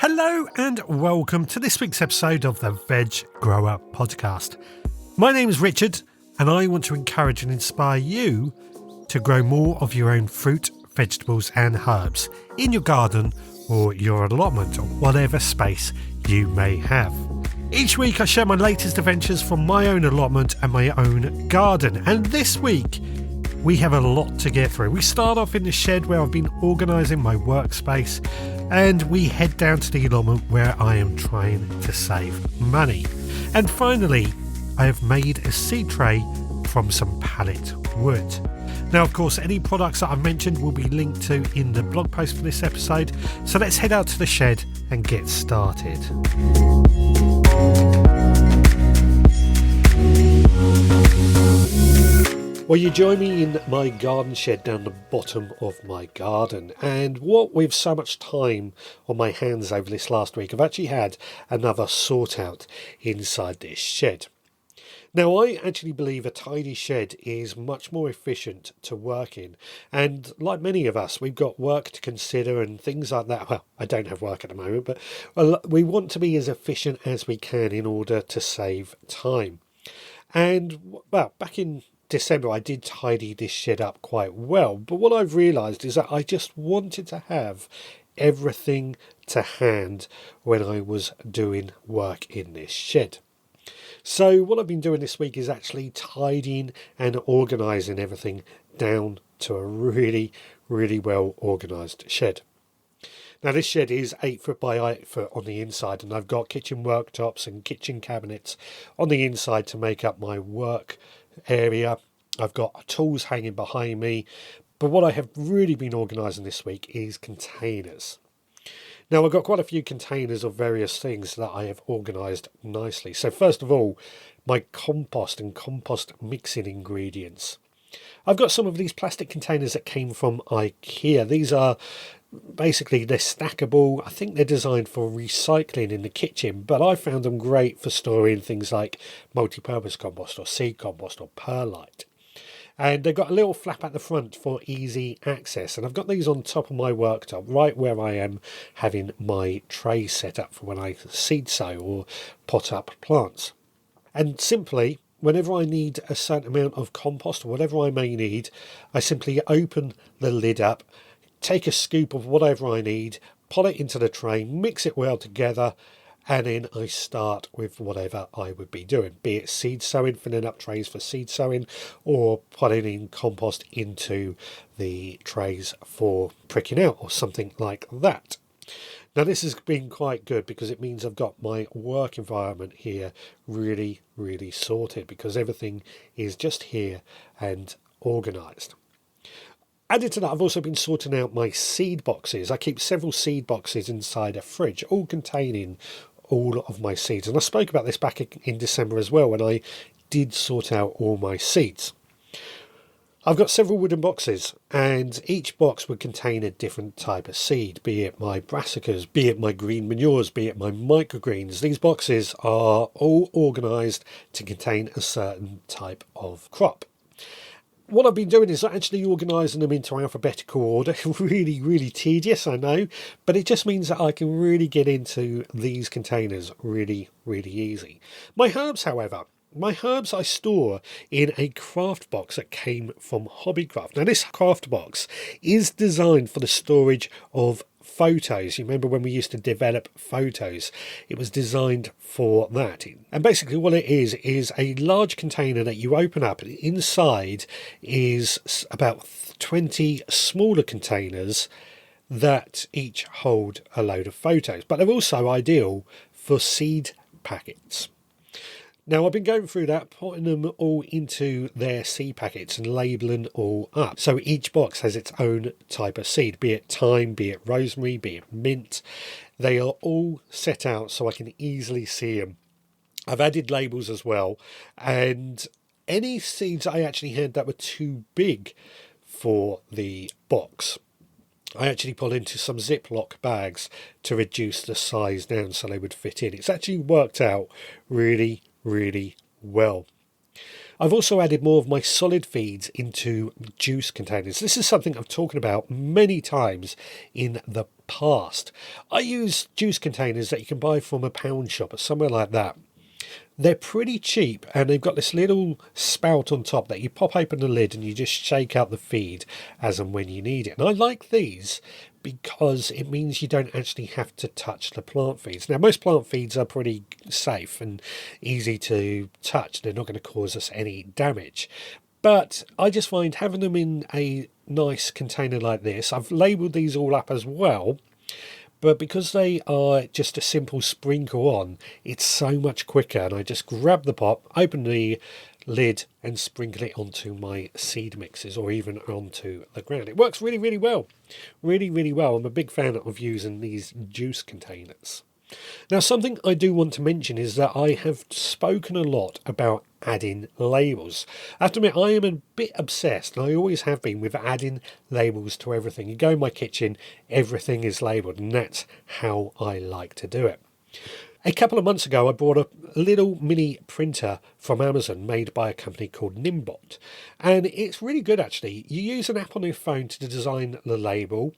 Hello and welcome to this week's episode of the Veg Grower Podcast. My name is Richard and I want to encourage and inspire you to grow more of your own fruit, vegetables and herbs in your garden or your allotment or whatever space you may have. Each week I share my latest adventures from my own allotment and my own garden, and this week we have a lot to get through. We start off in the shed where I've been organising my workspace, and we head down to the allotment where I am trying to save money. And finally, I have made a seed tray from some pallet wood. Now, of course, any products that I've mentioned will be linked to in the blog post for this episode. So let's head out to the shed and get started. Well, you join me in my garden shed down the bottom of my garden, and what with so much time on my hands over this last week, I've actually had another sort out inside this shed. Now, I actually believe a tidy shed is much more efficient to work in, and like many of us, we've got work to consider and things like that. Well, I don't have work at the moment, but we want to be as efficient as we can in order to save time. And, well, back in December I did tidy this shed up quite well, but what I've realised is that I just wanted to have everything to hand when I was doing work in this shed. So what I've been doing this week is actually tidying and organising everything down to a really well organised shed. Now this shed is 8 foot by 8 foot on the inside, and I've got kitchen worktops and kitchen cabinets on the inside to make up my work area. I've got tools hanging behind me, but what I have really been organising this week is containers. Now I've got quite a few containers of various things that I have organised nicely. So first of all, my compost and compost mixing ingredients. I've got some of these plastic containers that came from IKEA. These are basically, they're stackable. I think they're designed for recycling in the kitchen, but I found them great for storing things like multi-purpose compost or seed compost or perlite. And they've got a little flap at the front for easy access, and I've got these on top of my worktop right where I am having my tray set up for when I seed sow or pot up plants. And simply, whenever I need a certain amount of compost or whatever I may need, I simply open the lid up, take a scoop of whatever I need, pot it into the tray, mix it well together, and then I start with whatever I would be doing, be it seed sowing, filling up trays for seed sowing, or putting in compost into the trays for pricking out or something like that. Now this has been quite good because it means I've got my work environment here really sorted, because everything is just here and organised. Added to that, I've also been sorting out my seed boxes. I keep several seed boxes inside a fridge, all containing all of my seeds. And I spoke about this back in December as well, when I did sort out all my seeds. I've got several wooden boxes, and each box would contain a different type of seed, be it my brassicas, be it my green manures, be it my microgreens. These boxes are all organised to contain a certain type of crop. What I've been doing is actually organising them into alphabetical order. Really tedious, I know, but it just means that I can really get into these containers really easy. My herbs, however, I store in a craft box that came from Hobbycraft. Now this craft box is designed for the storage of photos. You remember when we used to develop photos? It was designed for that. And basically what it is a large container that you open up, and inside is about 20 smaller containers that each hold a load of photos, but they're also ideal for seed packets. Now I've been going through that, putting them all into their seed packets and labelling all up. So each box has its own type of seed, be it thyme, be it rosemary, be it mint. They are all set out so I can easily see them. I've added labels as well, and any seeds I actually had that were too big for the box, I actually put into some Ziploc bags to reduce the size down so they would fit in. It's actually worked out really well. I've also added more of my solid feeds into juice containers. This is something I've talked about many times in the past. I use juice containers that you can buy from a pound shop or somewhere like that. They're pretty cheap and they've got this little spout on top that you pop open the lid and you just shake out the feed as and when you need it. And I like these because it means you don't actually have to touch the plant feeds. Now, most plant feeds are pretty safe and easy to touch. They're not going to cause us any damage. But I just find having them in a nice container like this, I've labelled these all up as well, but because they are just a simple sprinkle on, it's so much quicker. And I just grab the pot, open the lid and sprinkle it onto my seed mixes or even onto the ground. It works really, really well. Really, really well. I'm a big fan of using these juice containers. Now, something I do want to mention is that I have spoken a lot about adding labels. I have to admit, I am a bit obsessed, and I always have been, with adding labels to everything. You go in my kitchen, everything is labelled, and that's how I like to do it. A couple of months ago, I bought a little mini printer from Amazon made by a company called Nimbot. And it's really good, actually. You use an app on your phone to design the label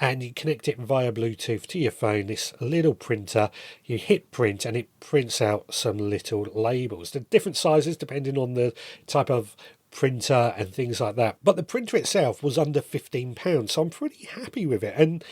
and you connect it via Bluetooth to your phone, this little printer. You hit print and it prints out some little labels. They're different sizes depending on the type of printer and things like that. But the printer itself was under £15, so I'm pretty happy with it. And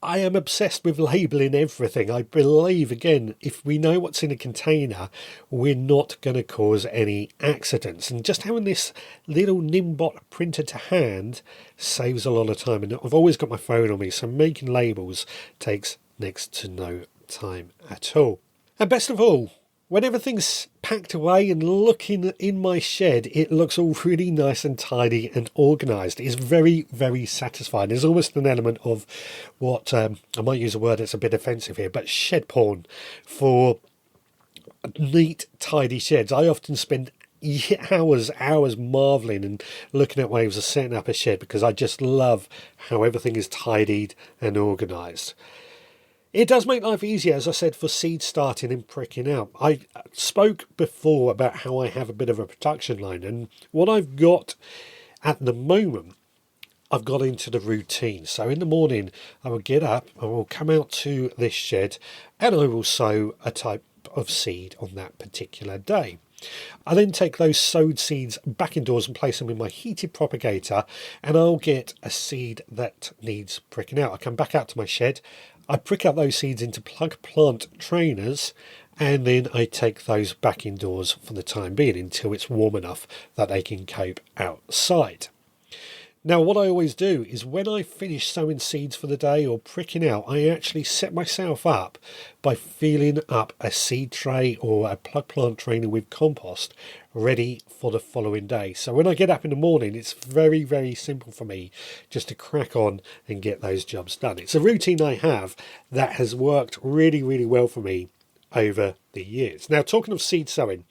I am obsessed with labelling everything. I believe, again, if we know what's in a container, we're not going to cause any accidents. And just having this little Nimbot printer to hand saves a lot of time. And I've always got my phone on me, so making labels takes next to no time at all. And best of all, when everything's packed away and looking in my shed, it looks all really nice and tidy and organised. It's very, very satisfying. There's almost an element of what, I might use a word that's a bit offensive here, but shed porn for neat, tidy sheds. I often spend hours marvelling and looking at ways of setting up a shed because I just love how everything is tidied and organised. It does make life easier, as I said, for seed starting and pricking out. I spoke before about how I have a bit of a production line, and what I've got at the moment, I've got into the routine. So in the morning, I will get up, I will come out to this shed, and I will sow a type of seed on that particular day. I then take those sowed seeds back indoors and place them in my heated propagator, and I'll get a seed that needs pricking out. I come back out to my shed, I prick out those seeds into plug plant trainers, and then I take those back indoors for the time being until it's warm enough that they can cope outside. Now, what I always do is when I finish sowing seeds for the day or pricking out, I actually set myself up by filling up a seed tray or a plug plant trainer with compost ready for the following day. So when I get up in the morning, it's very, very simple for me just to crack on and get those jobs done. It's a routine I have that has worked really, really well for me over the years. Now, talking of seed sowing,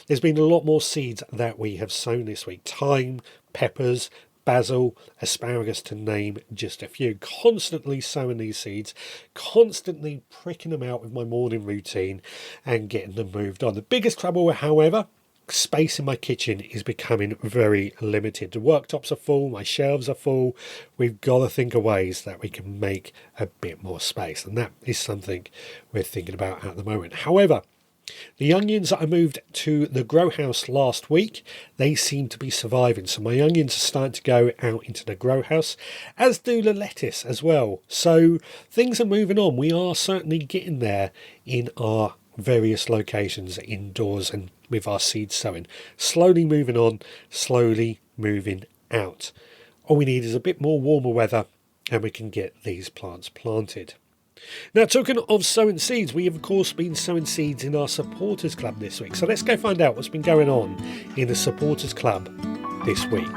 there's been a lot more seeds that we have sown this week. Thyme, peppers, basil, asparagus, to name just a few. Constantly sowing these seeds, constantly pricking them out with my morning routine and getting them moved on. The biggest trouble, however, space in my kitchen is becoming very limited. The worktops are full, my shelves are full. We've got to think of ways that we can make a bit more space, and that is something we're thinking about at the moment. However, the onions that I moved to the grow house last week, they seem to be surviving. So my onions are starting to go out into the grow house, as do the lettuce as well. So things are moving on. We are certainly getting there in our various locations indoors and with our seed sowing. Slowly moving on, slowly moving out. All we need is a bit more warmer weather and we can get these plants planted. Now, talking of sowing seeds, we have of course been sowing seeds in our supporters club this week. So let's go find out what's been going on in the supporters club this week.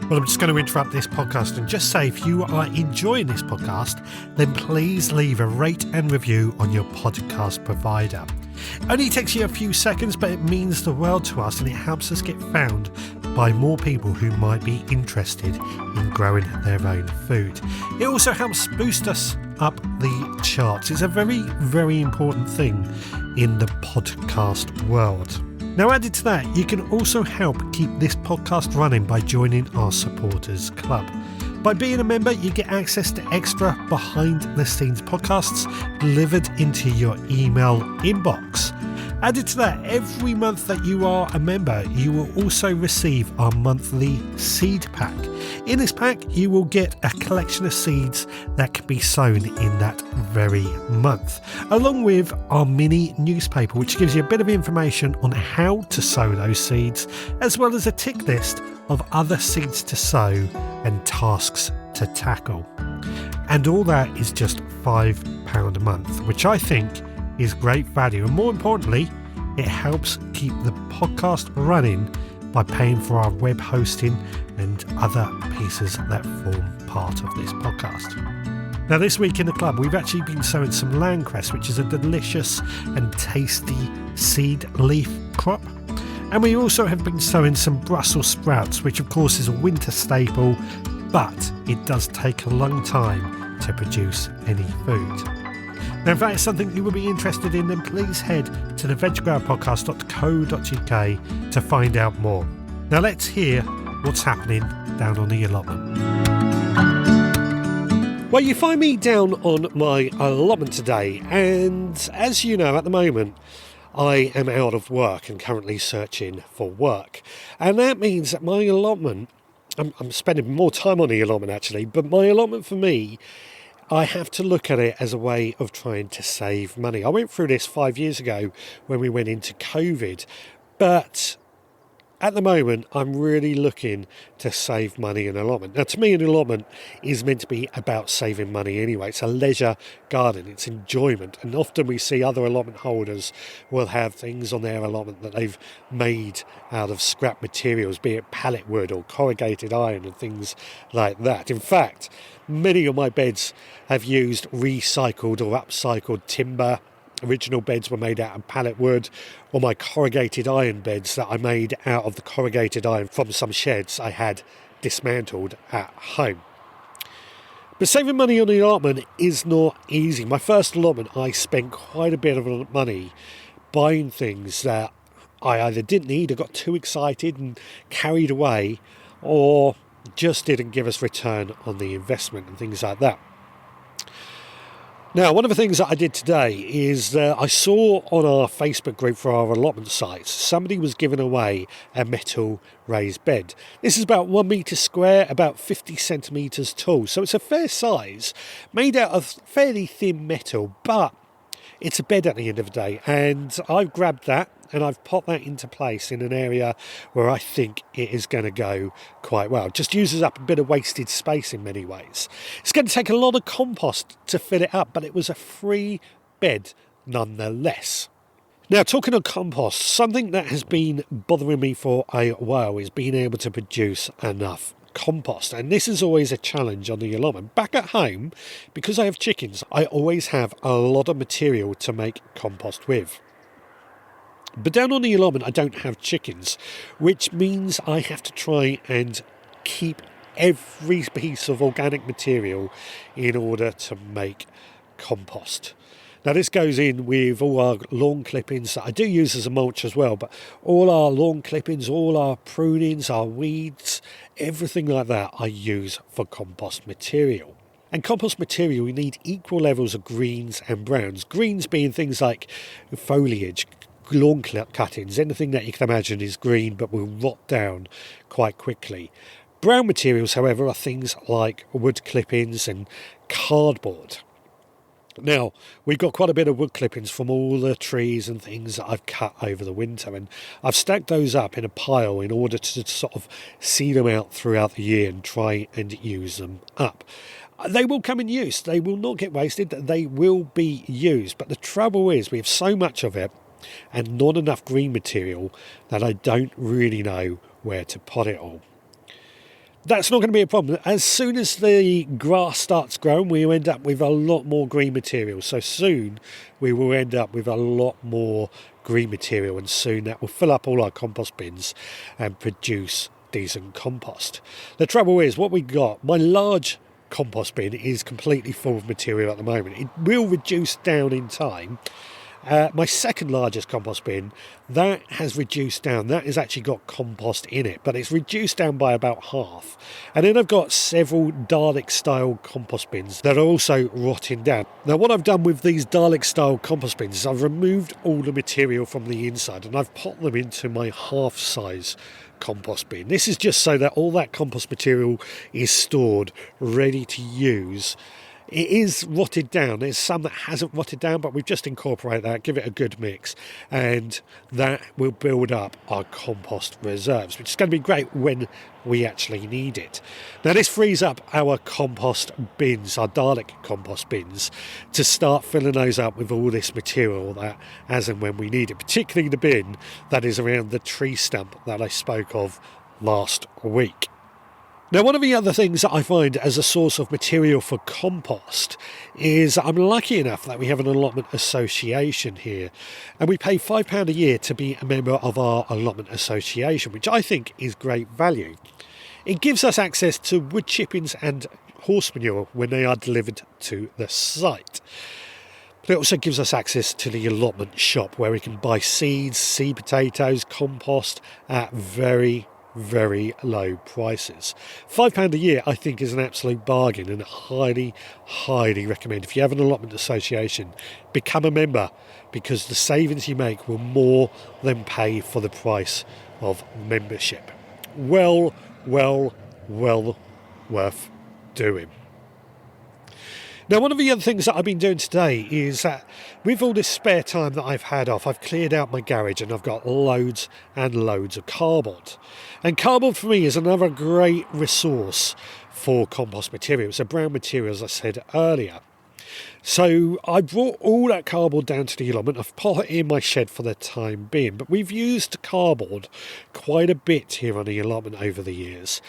Well, I'm just going to interrupt this podcast and just say, if you are enjoying this podcast, then please leave a rate and review on your podcast provider. It only takes you a few seconds, but it means the world to us, and it helps us get found by more people who might be interested in growing their own food. It also helps boost us up the charts. It's a very, very important thing in the podcast world. Now, added to that, you can also help keep this podcast running by joining our supporters club. By being a member, you get access to extra behind-the-scenes podcasts delivered into your email inbox. Added to that, every month that you are a member, you will also receive our monthly seed pack. In this pack, you will get a collection of seeds that can be sown in that very month, along with our mini newspaper, which gives you a bit of information on how to sow those seeds, as well as a tick list of other seeds to sow and tasks to tackle. And all that is just £5 a month, which I think is great value. And more importantly, it helps keep the podcast running by paying for our web hosting and other pieces that form part of this podcast. Now, this week in the club, we've actually been sowing some landcress, which is a delicious and tasty seed leaf crop. And we also have been sowing some Brussels sprouts, which of course is a winter staple, but it does take a long time to produce any food. Now, if that is something you would be interested in, then please head to the veggrowpodcast.co.uk to find out more. Now, let's hear what's happening down on the allotment. Well, you find me down on my allotment today, and as you know, at the moment, I am out of work and currently searching for work. And that means that my allotment, I'm spending more time on the allotment actually, but my allotment for me, I have to look at it as a way of trying to save money. I went through this 5 years ago when we went into COVID, but at the moment, I'm really looking to save money in allotment. Now, to me, an allotment is meant to be about saving money anyway. It's a leisure garden. It's enjoyment. And often we see other allotment holders will have things on their allotment that they've made out of scrap materials, be it pallet wood or corrugated iron and things like that. In fact, many of my beds have used recycled or upcycled timber. Original beds were made out of pallet wood, or my corrugated iron beds that I made out of the corrugated iron from some sheds I had dismantled at home. But saving money on the allotment is not easy. My first allotment, I spent quite a bit of money buying things that I either didn't need or got too excited and carried away, or just didn't give us return on the investment and things like that. Now, one of the things that I did today is I saw on our Facebook group for our allotment sites, somebody was giving away a metal raised bed. This is about 1 metre square, about 50 centimetres tall. So it's a fair size, made out of fairly thin metal, but it's a bed at the end of the day. And I've grabbed that and I've popped that into place in an area where I think it is going to go quite well. It just uses up a bit of wasted space in many ways. It's going to take a lot of compost to fill it up, but it was a free bed nonetheless. Now, talking of compost, something that has been bothering me for a while is being able to produce enough compost, and this is always a challenge on the allotment. Back at home, because I have chickens, I always have a lot of material to make compost with. But down on the allotment, I don't have chickens, which means I have to try and keep every piece of organic material in order to make compost. Now, this goes in with all our lawn clippings that I do use as a mulch as well, but all our lawn clippings, all our prunings, our weeds, everything like that I use for compost material. And compost material, we need equal levels of greens and browns. Greens being things like foliage, lawn cuttings, anything that you can imagine is green but will rot down quite quickly. Brown materials, however, are things like wood clippings and cardboard. Now, we've got quite a bit of wood clippings from all the trees and things that I've cut over the winter, and I've stacked those up in a pile in order to sort of see them out throughout the year and try and use them up. They will come in use. They will not get wasted. They will be used. But the trouble is we have so much of it and not enough green material that I don't really know where to pot it all. That's not going to be a problem. As soon as the grass starts growing, we end up with a lot more green material. So soon we will end up with a lot more green material, and soon that will fill up all our compost bins and produce decent compost. The trouble is what we got, my large compost bin is completely full of material at the moment. It will reduce down in time. My second largest compost bin, that has reduced down. That has actually got compost in it, but it's reduced down by about half. And then I've got several Dalek-style compost bins that are also rotting down. Now, what I've done with these Dalek-style compost bins is I've removed all the material from the inside and I've put them into my half-size compost bin. This is just so that all that compost material is stored, ready to use. It is rotted down. There's some that hasn't rotted down, but we've just incorporated that, give it a good mix, and that will build up our compost reserves, which is going to be great when we actually need it. Now, this frees up our compost bins, our Dalek compost bins, to start filling those up with all this material that as and when we need it, particularly the bin that is around the tree stump that I spoke of last week. Now, one of the other things that I find as a source of material for compost is I'm lucky enough that we have an allotment association here, and we pay £5 a year to be a member of our allotment association, which I think is great value. It gives us access to wood chippings and horse manure when they are delivered to the site. But it also gives us access to the allotment shop where we can buy seeds, seed potatoes, compost at very low prices. £5 a year I think is an absolute bargain, and highly recommend, if you have an allotment association, become a member, because the savings you make will more than pay for the price of membership. Well worth doing. Now, one of the other things that I've been doing today is that with all this spare time that I've had off, I've cleared out my garage and I've got loads and loads of cardboard. And cardboard for me is another great resource for compost material. It's a brown material, as I said earlier. So I brought all that cardboard down to the allotment. I've put it in my shed for the time being, but we've used cardboard quite a bit here on the allotment over the years.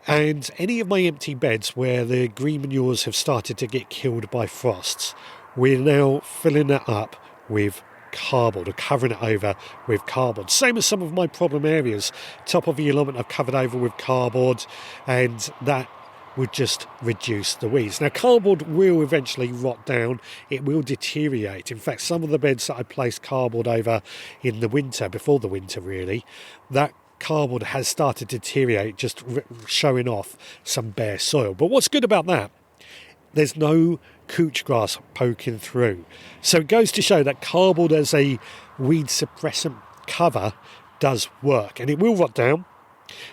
And any of my empty beds where the green manures have started to get killed by frosts, we're now filling that up with cardboard, or covering it over with cardboard. Same as some of my problem areas. Top of the allotment I've covered over with cardboard, and that would just reduce the weeds. Now, cardboard will eventually rot down. It will deteriorate. In fact, some of the beds that I placed cardboard over in the winter, before the winter really, that cardboard has started to deteriorate, just showing off some bare soil. But what's good about that, there's no couch grass poking through. So it goes to show that cardboard as a weed suppressant cover does work, and it will rot down.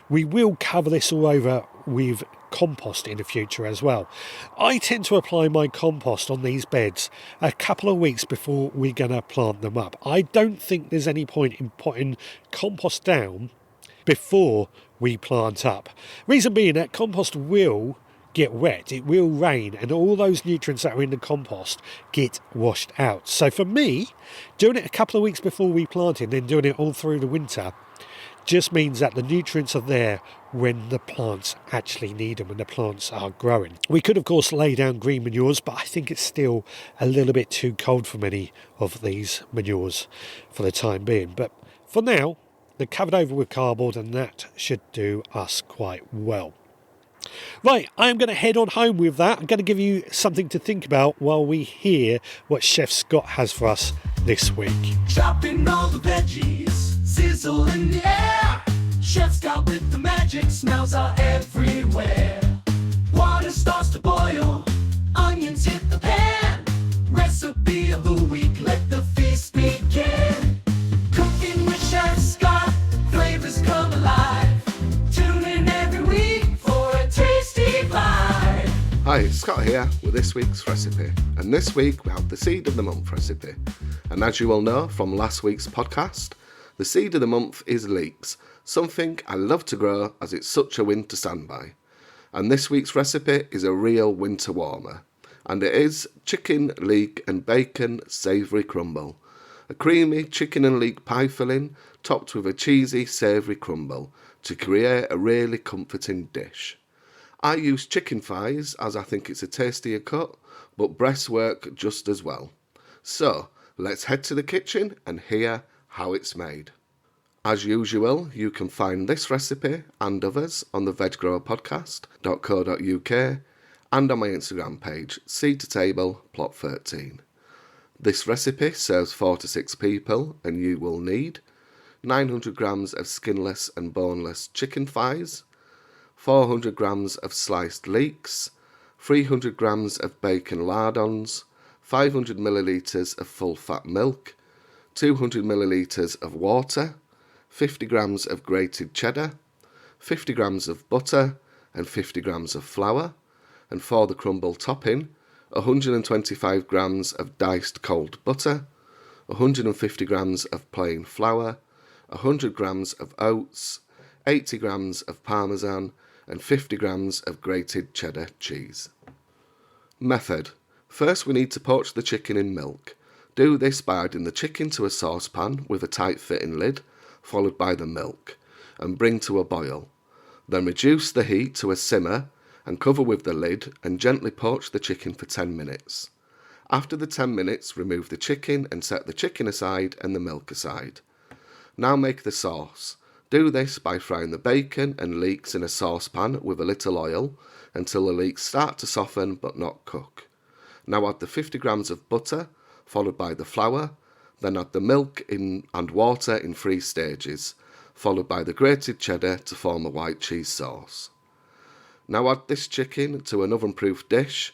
We will cover this all over with compost in the future as well. I tend to apply my compost on these beds a couple of weeks before we're going to plant them up. I don't think there's any point in putting compost down before we plant up. Reason being that compost will get wet, it will rain, and all those nutrients that are in the compost get washed out. So for me, doing it a couple of weeks before we plant it, then doing it all through the winter, just means that the nutrients are there when the plants actually need them, when the plants are growing. We could, of course, lay down green manures, but I think it's still a little bit too cold for many of these manures for the time being. But for now, they're covered over with cardboard, and that should do us quite well. Right, I'm going to head on home with that. I'm going to give you something to think about while we hear what Chef Scott has for us this week. Chopping all the veggies, sizzle in the air. Chef Scott with the magic, smells are everywhere. Water starts to boil, onions hit the pan. Recipe of the week, let the feast begin. Cooking with Chef Scott, flavors come alive. Tune in every week for a tasty bite. Hi, it's Scott here with this week's recipe. And this week we have the Seed of the Month recipe. And as you all know from last week's podcast, the seed of the month is leeks, something I love to grow as it's such a winter standby. And this week's recipe is a real winter warmer. And it is chicken, leek and bacon savoury crumble. A creamy chicken and leek pie filling topped with a cheesy savoury crumble to create a really comforting dish. I use chicken thighs as I think it's a tastier cut, but breasts work just as well. So let's head to the kitchen and hear how it's made. As usual, you can find this recipe and others on the veggrowerpodcast.co.uk, and on my Instagram page, Seed to Table Plot 13. This recipe serves 4 to 6 people, and you will need 900 grams of skinless and boneless chicken thighs, 400 grams of sliced leeks, 300 grams of bacon lardons, 500 millilitres of full fat milk, 200 millilitres of water, 50 grams of grated cheddar, 50 grams of butter and 50 grams of flour, and for the crumble topping, 125 grams of diced cold butter, 150 grams of plain flour, 100 grams of oats, 80 grams of parmesan, and 50 grams of grated cheddar cheese. Method. First we need to poach the chicken in milk. Do this by adding the chicken to a saucepan with a tight fitting lid, followed by the milk, and bring to a boil. Then reduce the heat to a simmer and cover with the lid and gently poach the chicken for 10 minutes. After the 10 minutes, remove the chicken and set the chicken aside and the milk aside. Now make the sauce. Do this by frying the bacon and leeks in a saucepan with a little oil until the leeks start to soften but not cook. Now add the 50 grams of butter, followed by the flour, then add the milk and water in 3 stages, followed by the grated cheddar to form a white cheese sauce. Now add this chicken to an oven-proof dish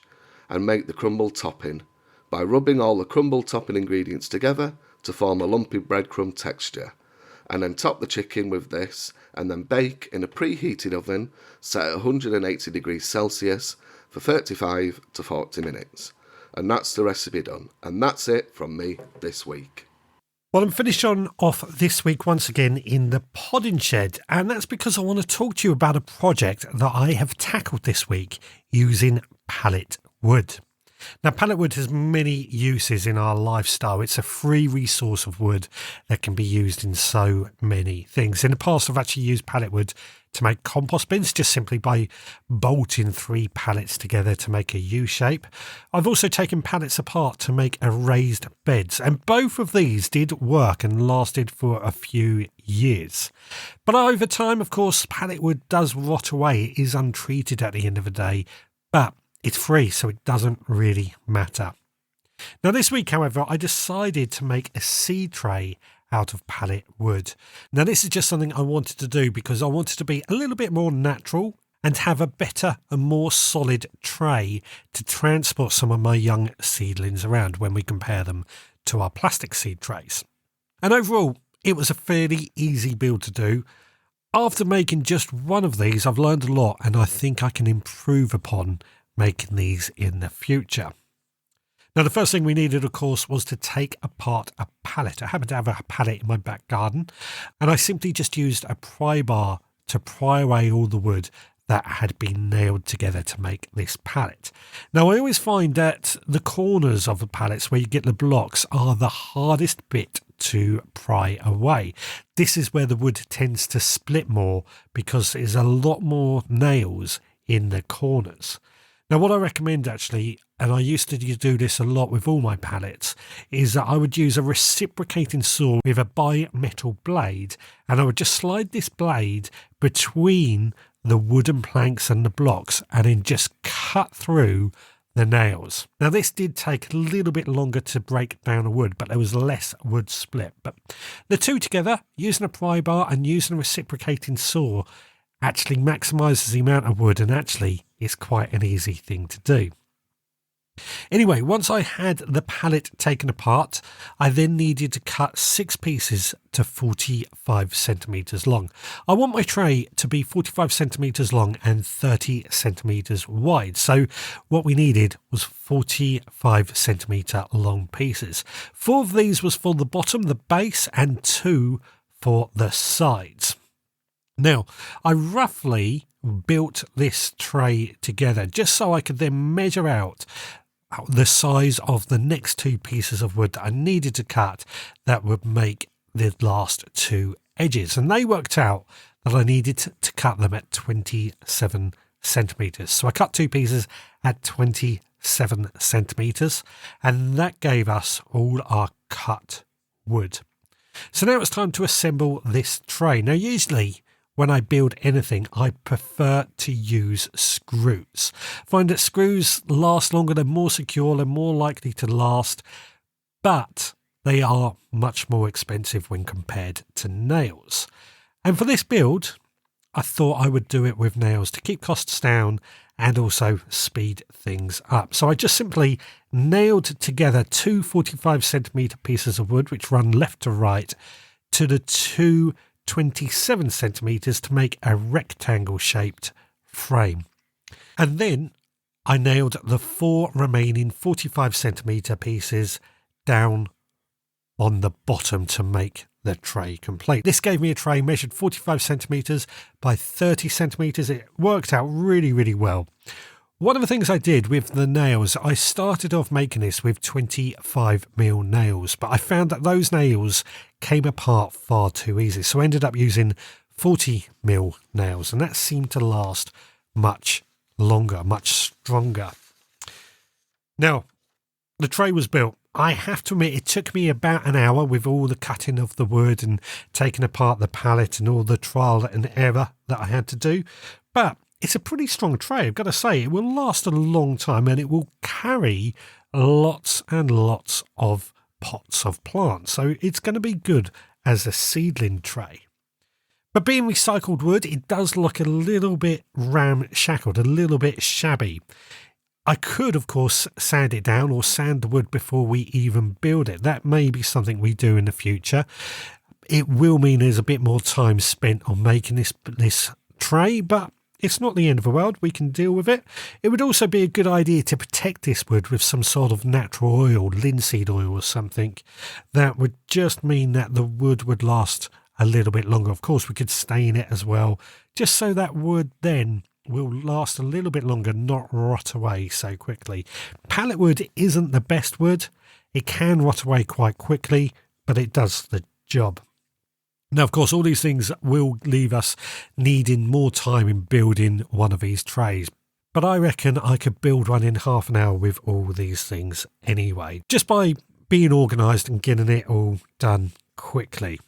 and make the crumble topping by rubbing all the crumble topping ingredients together to form a lumpy breadcrumb texture, and then top the chicken with this and then bake in a preheated oven set at 180 degrees Celsius for 35 to 40 minutes. And that's the recipe done. And that's it from me this week. Well, I'm finished off this week once again in the podding shed, and that's because I want to talk to you about a project that I have tackled this week using pallet wood. Now, pallet wood has many uses in our lifestyle. It's a free resource of wood that can be used in so many things. In the past, I've actually used pallet wood to make compost bins, just simply by bolting 3 pallets together to make a U shape. I've also taken pallets apart to make a raised beds, and both of these did work and lasted for a few years. But over time, of course, pallet wood does rot away. It is untreated at the end of the day, but it's free, so it doesn't really matter. Now this week, however, I decided to make a seed tray out of pallet wood. Now this is just something I wanted to do because I wanted to be a little bit more natural and have a better and more solid tray to transport some of my young seedlings around when we compare them to our plastic seed trays. And overall, it was a fairly easy build to do. After making just one of these, I've learned a lot, and I think I can improve upon making these in the future. Now, the first thing we needed, of course, was to take apart a pallet. I happen to have a pallet in my back garden, and I simply just used a pry bar to pry away all the wood that had been nailed together to make this pallet. Now, I always find that the corners of the pallets where you get the blocks are the hardest bit to pry away. This is where the wood tends to split more because there's a lot more nails in the corners. Now, what I recommend actually, and I used to do this a lot with all my pallets, is that I would use a reciprocating saw with a bimetal blade, and I would just slide this blade between the wooden planks and the blocks and then just cut through the nails. Now, this did take a little bit longer to break down the wood, but there was less wood split. But the two together, using a pry bar and using a reciprocating saw, actually maximises the amount of wood, and actually is quite an easy thing to do. Anyway, once I had the pallet taken apart, I then needed to cut 6 pieces to 45 centimetres long. I want my tray to be 45 centimetres long and 30 centimetres wide. So what we needed was 45 centimetre long pieces. 4 of these was for the bottom, the base, and 2 for the sides. Now, I roughly built this tray together just so I could then measure out the size of the next 2 pieces of wood that I needed to cut that would make the last 2 edges. And they worked out that I needed to cut them at 27 centimetres. So I cut 2 pieces at 27 centimetres, and that gave us all our cut wood. So now it's time to assemble this tray. Now, usually when I build anything, I prefer to use screws. I find that screws last longer, they're more secure, they're more likely to last, but they are much more expensive when compared to nails. And for this build, I thought I would do it with nails to keep costs down and also speed things up. So I just simply nailed together two 45cm pieces of wood, which run left to right, to the two 27cm to make a rectangle shaped frame. And then I nailed the four remaining 45cm pieces down on the bottom to make the tray complete. This gave me a tray measured 45cm by 30cm. It worked out really, really well. One of the things I did with the nails, I started off making this with 25mm nails, but I found that those nails came apart far too easy. So I ended up using 40mm nails, and that seemed to last much longer, much stronger. Now, the tray was built. I have to admit, it took me about an hour with all the cutting of the wood and taking apart the pallet and all the trial and error that I had to do. But it's a pretty strong tray. I've got to say, it will last a long time and it will carry lots and lots of pots of plants. So it's going to be good as a seedling tray. But being recycled wood, it does look a little bit ramshackled, a little bit shabby. I could, of course, sand it down or sand the wood before we even build it. That may be something we do in the future. It will mean there's a bit more time spent on making this tray, but it's not the end of the world. We can deal with it. It would also be a good idea to protect this wood with some sort of natural oil, linseed oil or something. That would just mean that the wood would last a little bit longer. Of course, we could stain it as well, just so that wood then will last a little bit longer, not rot away so quickly. Pallet wood isn't the best wood. It can rot away quite quickly, but it does the job. Now, of course, all these things will leave us needing more time in building one of these trays. But I reckon I could build one in half an hour with all these things anyway, just by being organised and getting it all done quickly.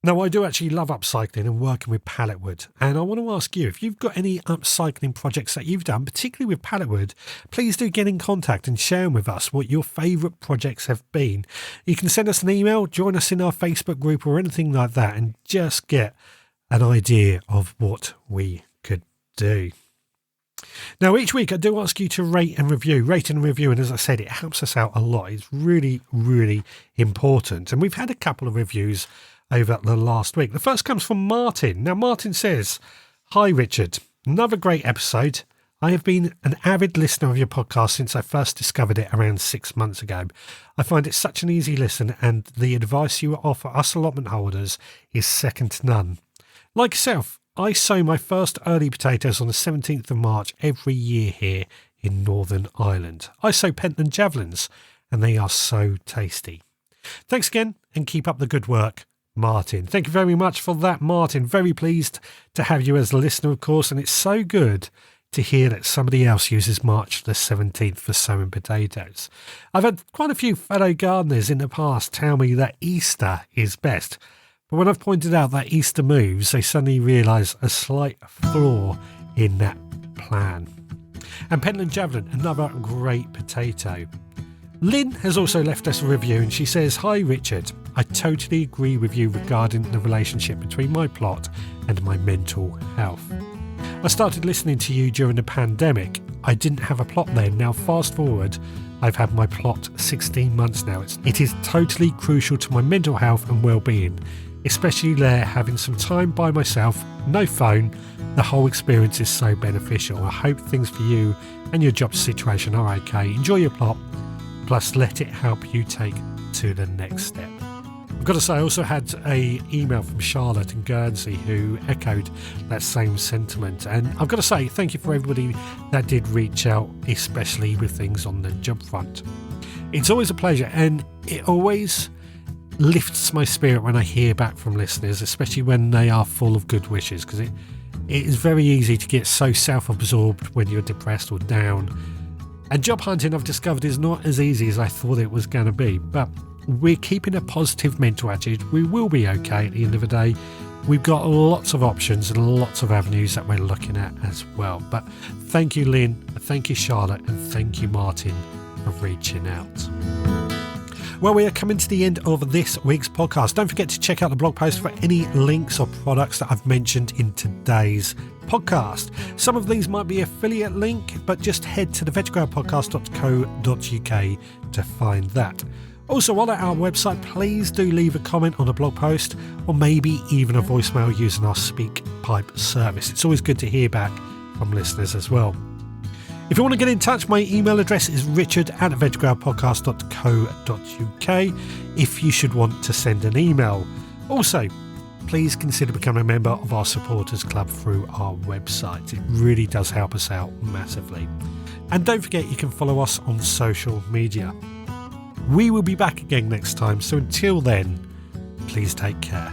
Now, I do actually love upcycling and working with pallet wood, and I want to ask you, if you've got any upcycling projects that you've done, particularly with pallet wood, please do get in contact and share with us what your favourite projects have been. You can send us an email, join us in our Facebook group or anything like that, and just get an idea of what we could do. Now, each week I do ask you to rate and review, and as I said, it helps us out a lot. It's really, really important, and we've had a couple of reviews over the last week. The first comes from Martin. Now, Martin says, "Hi Richard, another great episode. I have been an avid listener of your podcast since I first discovered it around 6 months ago. I find it such an easy listen, and the advice you offer us allotment holders is second to none. Like yourself, I sow my first early potatoes on the 17th of March every year here in Northern Ireland. I sow Pentland javelins, and they are so tasty. Thanks again, and keep up the good work, Martin." Thank you very much for that, Martin. Very pleased to have you as a listener, of course, and it's so good to hear that somebody else uses March the 17th for sowing potatoes. I've had quite a few fellow gardeners in the past tell me that Easter is best, but when I've pointed out that Easter moves, they suddenly realise a slight flaw in that plan. And Pentland Javelin, another great potato. Lynn has also left us a review and she says, "Hi Richard, I totally agree with you regarding the relationship between my plot and my mental health. I started listening to you during the pandemic. I didn't have a plot then. Now fast forward, I've had my plot 16 months now. It is totally crucial to my mental health and well-being, especially there having some time by myself, no phone. The whole experience is so beneficial. I hope things for you and your job situation are okay. Enjoy your plot, plus let it help you take to the next step." I've got to say, I also had an email from Charlotte in Guernsey who echoed that same sentiment. And I've got to say, thank you for everybody that did reach out, especially with things on the job front. It's always a pleasure, and it always lifts my spirit when I hear back from listeners, especially when they are full of good wishes, because it is very easy to get so self-absorbed when you're depressed or down. And job hunting, I've discovered, is not as easy as I thought it was going to be, but we're keeping a positive mental attitude. We will be okay at the end of the day, We've got lots of options and lots of avenues that we're looking at as well. But thank you, Lynn, thank you, Charlotte, and thank you, Martin, for reaching out. Well, we are coming to the end of this week's podcast. Don't forget to check out the blog post for any links or products that I've mentioned in today's podcast. Some of these might be affiliate link, but just head to the veggrowerpodcast.co.uk to find that. Also, while at our website, please do leave a comment on a blog post or maybe even a voicemail using our SpeakPipe service. It's always good to hear back from listeners as well. If you want to get in touch, my email address is richard@veggrowerpodcast.co.uk if you should want to send an email. Also, please consider becoming a member of our supporters club through our website. It really does help us out massively. And don't forget, you can follow us on social media. We will be back again next time, so until then, please take care.